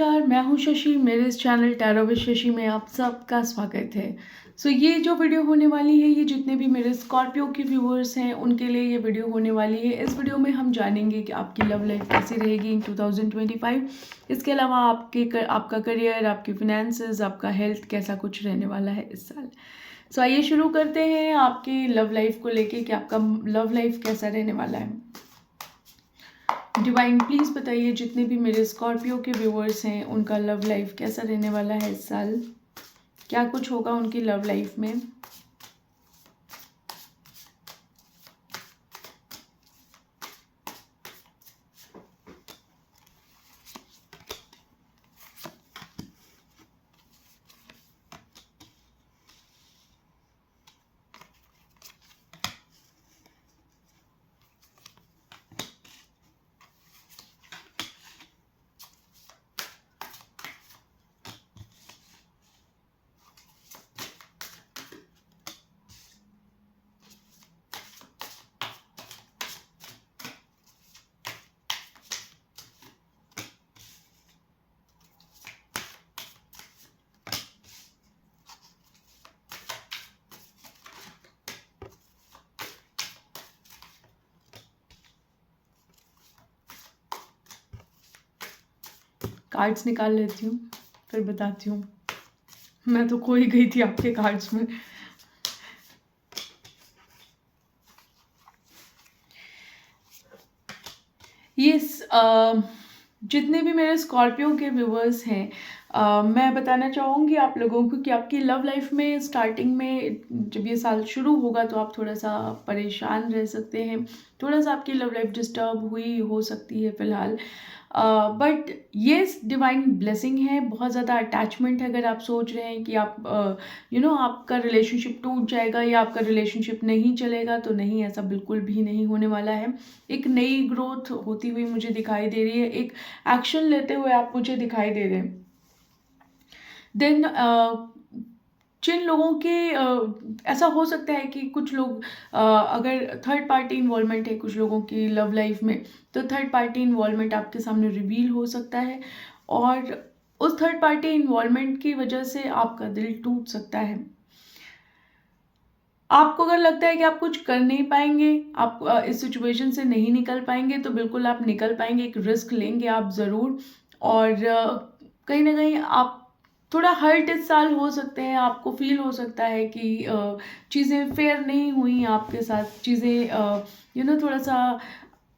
नमस्कार, मैं हूँ शशि। मेरे इस चैनल टैरो विद शशि में आप सबका स्वागत है। ये जो वीडियो होने वाली है, ये जितने भी मेरे स्कॉर्पियो के व्यूअर्स हैं उनके लिए ये वीडियो होने वाली है। इस वीडियो में हम जानेंगे कि आपकी लव लाइफ कैसी रहेगी इन 2025। इसके अलावा आपका करियर, आपके फिनेंसेस, आपका हेल्थ कैसा कुछ रहने वाला है इस साल। आइए शुरू करते हैं आपकी लव लाइफ को लेके कि आपका लव लाइफ कैसा रहने वाला है। डिवाइन प्लीज़ बताइए जितने भी मेरे स्कॉर्पियो के व्यूअर्स हैं उनका लव लाइफ कैसा रहने वाला है इस साल, क्या कुछ होगा उनकी लव लाइफ में। कार्ड्स निकाल लेती हूँ फिर बताती हूँ। मैं तो खो ही गई थी आपके कार्ड्स में। यस, जितने भी मेरे स्कॉर्पियो के व्यूवर्स हैं, मैं बताना चाहूँगी आप लोगों को कि आपकी लव लाइफ में स्टार्टिंग में जब ये साल शुरू होगा तो आप थोड़ा सा परेशान रह सकते हैं। थोड़ा सा आपकी लव लाइफ डिस्टर्ब हुई हो सकती है फ़िलहाल। बट ये डिवाइन ब्लेसिंग है, बहुत ज़्यादा अटैचमेंट है। अगर आप सोच रहे हैं कि आप आपका रिलेशनशिप टूट जाएगा या आपका रिलेशनशिप नहीं चलेगा, तो नहीं, ऐसा बिल्कुल भी नहीं होने वाला है। एक नई ग्रोथ होती हुई मुझे दिखाई दे रही है, एक एक्शन लेते हुए आप मुझे दिखाई दे रहे हैं। देन जिन लोगों के ऐसा हो सकता है कि कुछ लोग अगर थर्ड पार्टी इन्वॉल्वमेंट है कुछ लोगों की लव लाइफ में, तो थर्ड पार्टी इन्वॉल्वमेंट आपके सामने रिवील हो सकता है और उस थर्ड पार्टी इन्वॉल्वमेंट की वजह से आपका दिल टूट सकता है। आपको अगर लगता है कि आप कुछ कर नहीं पाएंगे, आप इस सिचुएशन से नहीं निकल पाएंगे, तो बिल्कुल आप निकल पाएंगे। एक रिस्क लेंगे आप ज़रूर। और कहीं ना कहीं आप थोड़ा हर्ट इस साल हो सकते हैं। आपको फील हो सकता है कि चीज़ें फेयर नहीं हुई आपके साथ, चीज़ें थोड़ा सा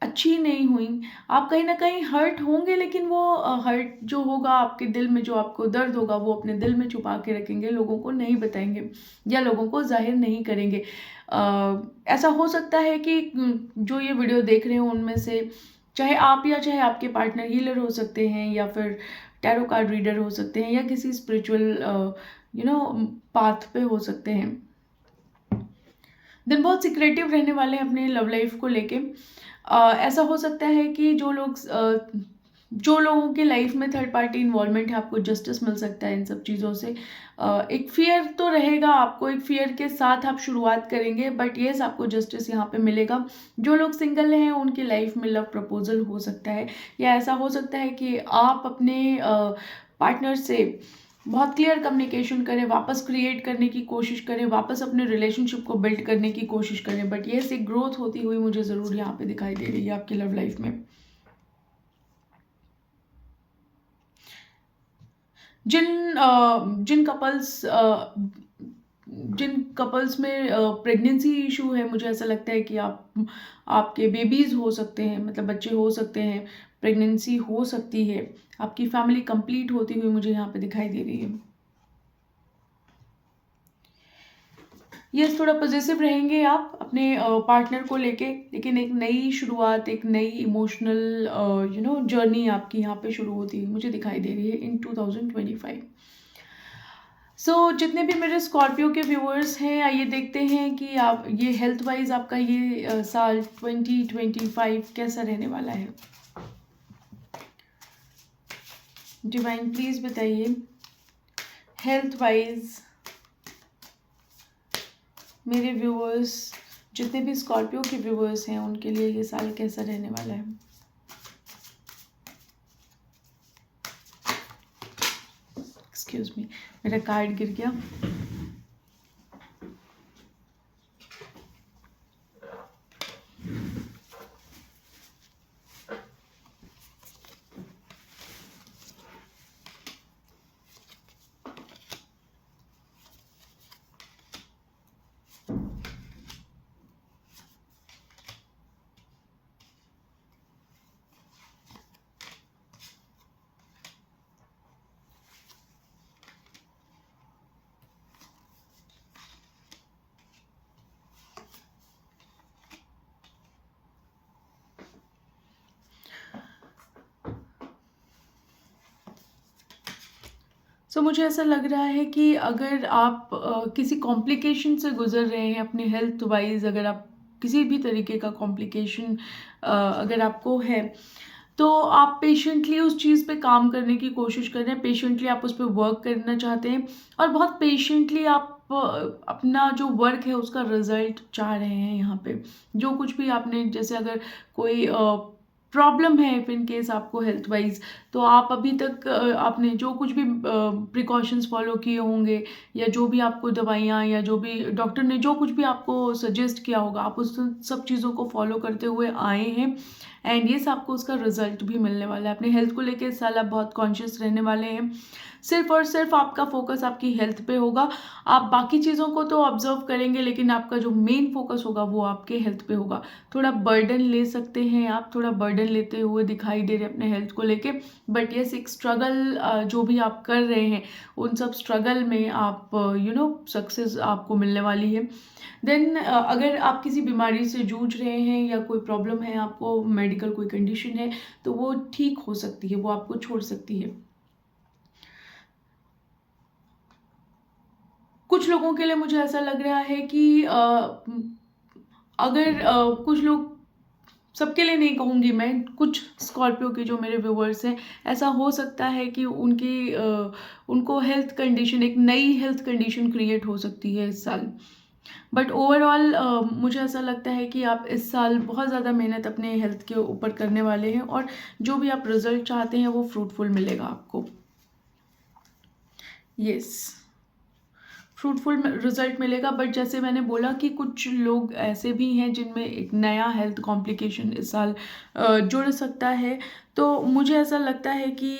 अच्छी नहीं हुई। आप कहीं ना कहीं हर्ट होंगे, लेकिन वो हर्ट जो होगा आपके दिल में, जो आपको दर्द होगा, वो अपने दिल में छुपा के रखेंगे, लोगों को नहीं बताएंगे या लोगों को जाहिर नहीं करेंगे। ऐसा हो सकता है कि जो ये वीडियो देख रहे हो उनमें से चाहे आप या चाहे आपके पार्टनर हीलर हो सकते हैं या फिर टैरो कार्ड रीडर हो सकते हैं या किसी स्पिरिचुअल पाथ पे हो सकते हैं। दिन बहुत सिक्रेटिव रहने वाले हैं अपने लव लाइफ को लेके। ऐसा हो सकता है कि जो लोगों के लाइफ में थर्ड पार्टी इन्वॉल्वमेंट है, आपको जस्टिस मिल सकता है इन सब चीज़ों से। एक फियर तो रहेगा आपको, एक फियर के साथ आप शुरुआत करेंगे, बट येस आपको जस्टिस यहाँ पे मिलेगा। जो लोग सिंगल हैं उनकी लाइफ में लव प्रपोजल हो सकता है, या ऐसा हो सकता है कि आप अपने पार्टनर से बहुत क्लियर कम्युनिकेशन करें, वापस क्रिएट करने की कोशिश करें, वापस अपने रिलेशनशिप को बिल्ड करने की कोशिश करें। बट ये एक ग्रोथ होती हुई मुझे ज़रूर यहाँ पे दिखाई दे रही है आपकी लव लाइफ में। जिन कपल्स में प्रेगनेंसी इशू है, मुझे ऐसा लगता है कि आपके बेबीज़ हो सकते हैं, मतलब बच्चे हो सकते हैं, प्रेगनेंसी हो सकती है, आपकी फैमिली कंप्लीट होती हुई मुझे यहाँ पे दिखाई दे रही है। यस, थोड़ा पॉजिटिव रहेंगे आप अपने पार्टनर को लेके, लेकिन एक नई शुरुआत, एक नई इमोशनल जर्नी आपकी यहाँ पे शुरू होती है मुझे दिखाई दे रही है इन 2025। जितने भी मेरे स्कॉर्पियो के व्यूअर्स हैं, आइए देखते हैं कि आप ये हेल्थ वाइज आपका ये साल 2025 कैसा रहने वाला है। डिवाइन प्लीज बताइए हेल्थ वाइज मेरे व्यूअर्स, जितने भी स्कॉर्पियो के व्यूअर्स हैं उनके लिए ये साल कैसा रहने वाला है। एक्सक्यूज़ मी, मेरा कार्ड गिर गया। मुझे ऐसा लग रहा है कि अगर आप किसी कॉम्प्लिकेशन से गुज़र रहे हैं अपनी हेल्थ वाइज़, अगर आप किसी भी तरीके का कॉम्प्लिकेशन अगर आपको है, तो आप पेशेंटली उस चीज़ पे काम करने की कोशिश कर रहे हैं, पेशेंटली आप उस पे वर्क करना चाहते हैं और बहुत पेशेंटली आप अपना जो वर्क है उसका रिज़ल्ट चाह रहे हैं यहाँ पे। जो कुछ भी आपने, जैसे अगर कोई प्रॉब्लम है इफ़ इन केस आपको हेल्थ वाइज़, तो आप अभी तक आपने जो कुछ भी प्रिकॉशंस फ़ॉलो किए होंगे या जो भी आपको दवाइयाँ या जो भी डॉक्टर ने जो कुछ भी आपको सजेस्ट किया होगा, आप उस सब चीज़ों को फ़ॉलो करते हुए आए हैं एंड येस आपको उसका रिज़ल्ट भी मिलने वाला है। अपने हेल्थ को लेके इस साल आप बहुत कॉन्शियस रहने वाले हैं। सिर्फ़ और सिर्फ़ आपका फ़ोकस आपकी हेल्थ पे होगा। आप बाकी चीज़ों को तो ऑब्ज़र्व करेंगे, लेकिन आपका जो मेन फ़ोकस होगा वो आपके हेल्थ पे होगा। थोड़ा बर्डन ले सकते हैं आप, थोड़ा बर्डन लेते हुए दिखाई दे रहे हैं अपने हेल्थ को लेके, बट येस एक स्ट्रगल जो भी आप कर रहे हैं, उन सब स्ट्रगल में आप सक्सेस आपको मिलने वाली है। देन अगर आप किसी बीमारी से जूझ रहे हैं या कोई प्रॉब्लम है आपको, मेडिकल कोई कंडीशन है, तो वो ठीक हो सकती है, वो आपको छोड़ सकती है। कुछ लोगों के लिए मुझे ऐसा लग रहा है कि अगर कुछ लोग, सबके लिए नहीं कहूँगी मैं, कुछ स्कॉर्पियो के जो मेरे व्यूवर्स हैं, ऐसा हो सकता है कि उनको हेल्थ कंडीशन, एक नई हेल्थ कंडीशन क्रिएट हो सकती है इस साल। बट ओवरऑल मुझे ऐसा लगता है कि आप इस साल बहुत ज़्यादा मेहनत अपने हेल्थ के ऊपर करने वाले हैं और जो भी आप रिजल्ट चाहते हैं वो फ्रूटफुल मिलेगा आपको। यस, फ्रूटफुल रिजल्ट मिलेगा। बट जैसे मैंने बोला कि कुछ लोग ऐसे भी हैं जिनमें एक नया हेल्थ कॉम्प्लिकेशन इस साल जुड़ सकता है। तो मुझे ऐसा लगता है कि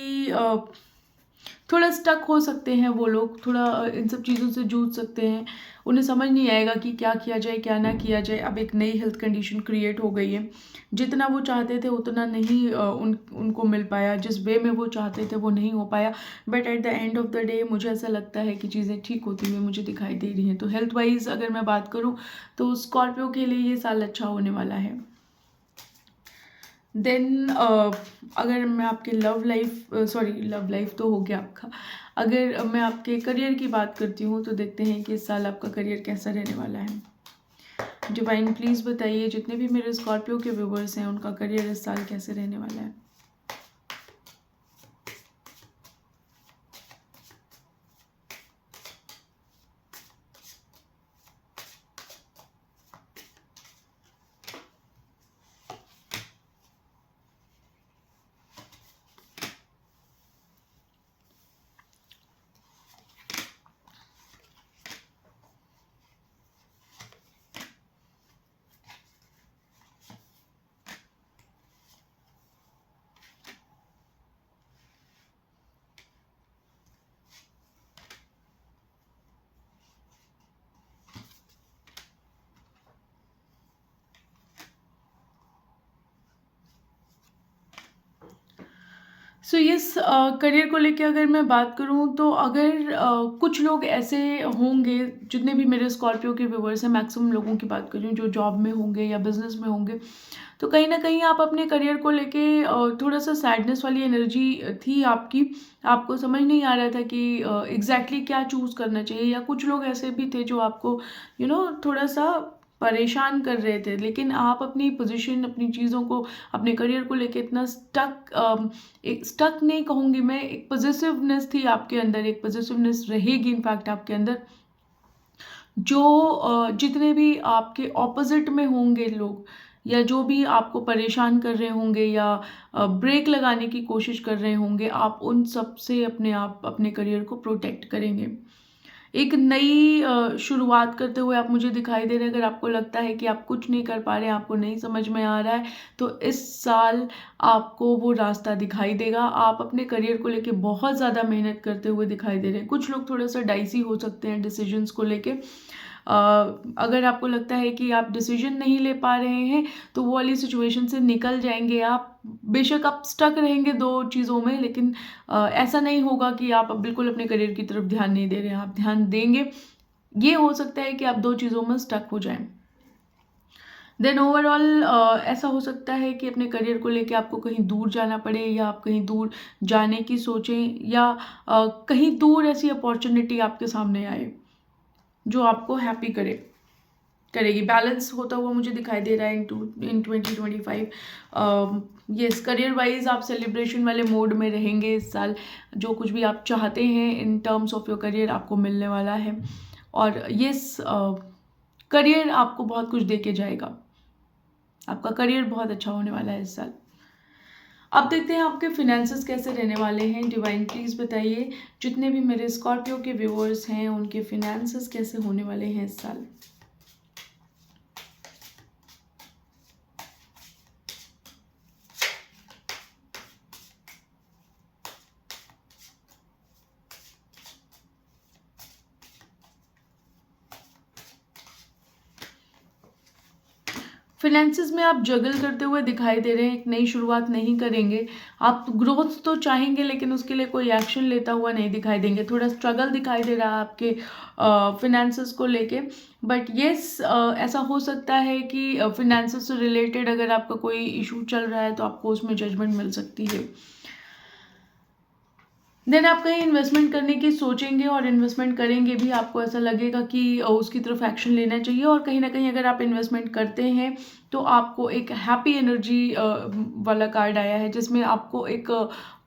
थोड़ा स्टक हो सकते हैं वो लोग, थोड़ा इन सब चीज़ों से जूझ सकते हैं। उन्हें समझ नहीं आएगा कि क्या किया जाए, क्या ना किया जाए। अब एक नई हेल्थ कंडीशन क्रिएट हो गई है, जितना वो चाहते थे उतना नहीं उनको मिल पाया, जिस वे में वो चाहते थे वो नहीं हो पाया। But at the end of the day मुझे ऐसा लगता है कि चीज़ें ठीक होती हुई मुझे दिखाई दे रही हैं। तो हेल्थ वाइज अगर मैं बात करूँ तो स्कॉर्पियो के लिए ये साल अच्छा होने वाला है। देन अगर मैं आपके लव लाइफ तो हो गया आपका, अगर मैं आपके करियर की बात करती हूँ तो देखते हैं कि इस साल आपका करियर कैसा रहने वाला है। डिवाइन प्लीज़ बताइए, जितने भी मेरे स्कॉर्पियो के व्यूवर्स हैं उनका करियर इस साल कैसे रहने वाला है। सो यस, करियर को लेके अगर मैं बात करूँ तो अगर कुछ लोग ऐसे होंगे, जितने भी मेरे स्कॉर्पियो के व्यूवर्स हैं, मैक्सिमम लोगों की बात कर रही हूँ जो जॉब में होंगे या बिजनेस में होंगे, तो कहीं ना कहीं आप अपने करियर को लेके थोड़ा सा सैडनेस वाली एनर्जी थी आपकी। आपको समझ नहीं आ रहा था कि एग्जैक्टली क्या चूज़ करना चाहिए, या कुछ लोग ऐसे भी थे जो आपको थोड़ा सा परेशान कर रहे थे। लेकिन आप अपनी पोजीशन, अपनी चीज़ों को, अपने करियर को लेके इतना एक स्टक नहीं कहूँगी मैं, एक पॉजिटिवनेस थी आपके अंदर, एक पॉजिटिवनेस रहेगी इनफैक्ट आपके अंदर, जो जितने भी आपके ऑपोजिट में होंगे लोग, या जो भी आपको परेशान कर रहे होंगे या ब्रेक लगाने की कोशिश कर रहे होंगे, आप उन सब से अपने करियर को प्रोटेक्ट करेंगे। एक नई शुरुआत करते हुए आप मुझे दिखाई दे रहे हैं। अगर आपको लगता है कि आप कुछ नहीं कर पा रहे हैं, आपको नहीं समझ में आ रहा है, तो इस साल आपको वो रास्ता दिखाई देगा। आप अपने करियर को लेके बहुत ज़्यादा मेहनत करते हुए दिखाई दे रहे हैं। कुछ लोग थोड़ा सा डाइसी हो सकते हैं डिसीजंस को लेके। अगर आपको लगता है कि आप डिसीजन नहीं ले पा रहे हैं, तो वो वाली सिचुएशन से निकल जाएंगे आप। बेशक आप स्टक रहेंगे दो चीज़ों में, लेकिन ऐसा नहीं होगा कि आप अब बिल्कुल अपने करियर की तरफ ध्यान नहीं दे रहे हैं। आप ध्यान देंगे। ये हो सकता है कि आप दो चीज़ों में स्टक हो जाएं। देन ओवरऑल ऐसा हो सकता है कि अपने करियर को लेके आपको कहीं दूर जाना पड़े, या आप कहीं दूर जाने की सोचें, या कहीं दूर ऐसी अपॉर्चुनिटी आपके सामने आए जो आपको हैप्पी करेगी। बैलेंस होता हुआ मुझे दिखाई दे रहा है इन 2025। यस, करियर वाइज आप सेलिब्रेशन वाले मोड में रहेंगे इस साल। जो कुछ भी आप चाहते हैं in terms of your career आपको मिलने वाला है। और यस, करियर आपको बहुत कुछ दे के जाएगा। आपका करियर बहुत अच्छा होने वाला है इस साल। अब देखते हैं आपके फिनेंसेस कैसे रहने वाले हैं। डिवाइन प्लीज बताइए, जितने भी मेरे स्कॉर्पियो के व्यूअर्स हैं उनके फिनेंसेस कैसे होने वाले हैं इस साल। फिनेंसेस में आप जगल करते हुए दिखाई दे रहे हैं। एक नई शुरुआत नहीं करेंगे। आप ग्रोथ तो चाहेंगे, लेकिन उसके लिए कोई एक्शन लेता हुआ नहीं दिखाई देंगे। थोड़ा स्ट्रगल दिखाई दे रहा है आपके फिनेंसेस को लेके। बट येस, ऐसा हो सकता है कि फिनेंसेस से रिलेटेड अगर आपका कोई इशू चल रहा है तो आपको उसमें जजमेंट मिल सकती है। देन आप कहीं इन्वेस्टमेंट करने की सोचेंगे और इन्वेस्टमेंट करेंगे भी। आपको ऐसा लगेगा कि उसकी तरफ एक्शन लेना चाहिए, और कहीं ना कहीं अगर आप इन्वेस्टमेंट करते हैं तो आपको एक हैप्पी एनर्जी वाला कार्ड आया है, जिसमें आपको एक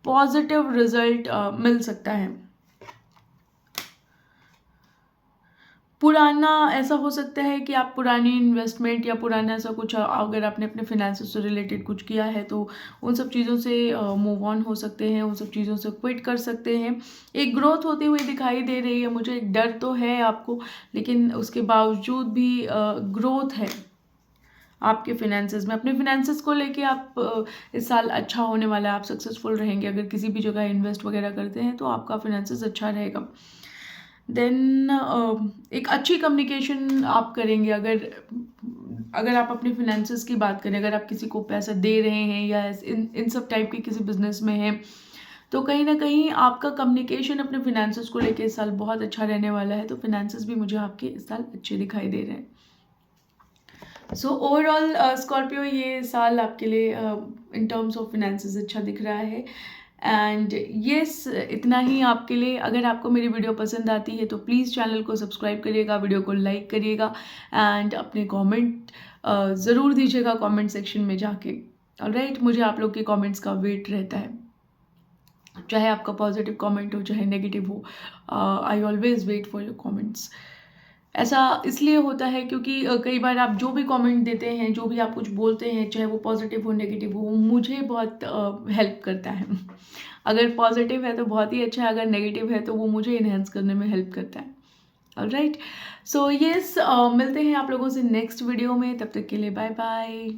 पॉजिटिव रिजल्ट मिल सकता है। पुराना ऐसा हो सकता है कि आप पुरानी इन्वेस्टमेंट या पुराना ऐसा कुछ अगर आपने अपने फिनेंसेस से रिलेटेड कुछ किया है तो उन सब चीज़ों से मूव ऑन हो सकते हैं, उन सब चीज़ों से क्विट कर सकते हैं। एक ग्रोथ होती हुई दिखाई दे रही है मुझे। एक डर तो है आपको, लेकिन उसके बावजूद भी ग्रोथ है आपके फिनेंसेस में। अपने फिनेंसेस को लेके आप इस साल अच्छा होने वाला है। आप सक्सेसफुल रहेंगे। अगर किसी भी जगह इन्वेस्ट वगैरह करते हैं तो आपका फिनेंसेस अच्छा रहेगा। देन एक अच्छी कम्युनिकेशन आप करेंगे। अगर आप अपने फिनेंसेस की बात करें, अगर आप किसी को पैसा दे रहे हैं या इन सब टाइप की किसी बिजनेस में हैं, तो कहीं ना कहीं आपका कम्युनिकेशन अपने फिनेंसेस को लेके इस साल बहुत अच्छा रहने वाला है। तो फिनेंसेस भी मुझे आपके इस साल अच्छे दिखाई दे रहे हैं। सो ओवरऑल स्कॉर्पियो, ये साल आपके लिए इन टर्म्स ऑफ फिनेंसेस अच्छा दिख रहा है। एंड येस, इतना ही आपके लिए। अगर आपको मेरी वीडियो पसंद आती है तो प्लीज़ चैनल को सब्सक्राइब करिएगा, वीडियो को लाइक करिएगा, एंड अपने कमेंट ज़रूर दीजिएगा कमेंट सेक्शन में जाके। ऑलराइट, मुझे आप लोग के कमेंट्स का वेट रहता है, चाहे आपका पॉजिटिव कमेंट हो चाहे नेगेटिव हो। I always wait for your comments. ऐसा इसलिए होता है क्योंकि कई बार आप जो भी कमेंट देते हैं, जो भी आप कुछ बोलते हैं, चाहे वो पॉजिटिव हो नेगेटिव हो, मुझे बहुत हेल्प करता है। अगर पॉजिटिव है तो बहुत ही अच्छा है, अगर नेगेटिव है तो वो मुझे इन्हेंस करने में हेल्प करता है। ऑलराइट, सो यस, मिलते हैं आप लोगों से नेक्स्ट वीडियो में। तब तक के लिए बाय बाय।